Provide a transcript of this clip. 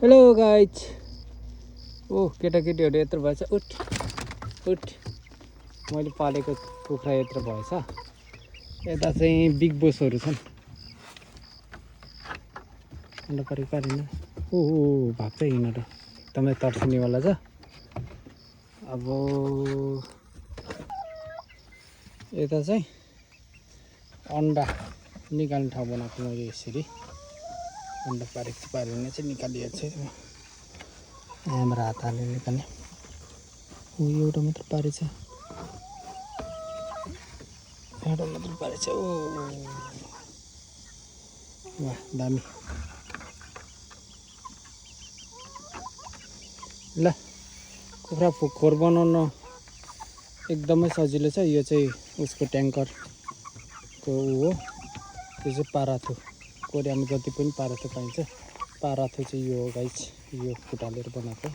Hello guys. ओ केटाकेटीहरू यत्रो भएछ। उठ उठ। मैले पालेको कुखुरा यत्रो भएछ। यता चाहिँ बिग बोसहरू छन्। अन्त परेको पारेन। ओहो भाग्छ यिनीहरू एकदमै तर्सिनेवाला छ। अब यता चाहिँ अन्डा निकाल्ने ठाउँ बनाएको मैले यसरी। अन्डा पारेको पारेन चाहिँ निकालिएको छु। यहाँबाट हात हालेर निकाल्ने। एउटा मात्र पारेछ। एउटा मात्र पारेछ। ओ वाह दामी। ल कुखुरा खोर बनाउन एकदमै सजिलो छ। यो चाहिँ उसको ट्याङ्करको ऊ हो। यो चाहिँ पाराथु। कोरियामा जति पनि पाराथु पाइन्छ, पाराथु चाहिँ यो हो गाइस। यो फुटालेर बनाएको।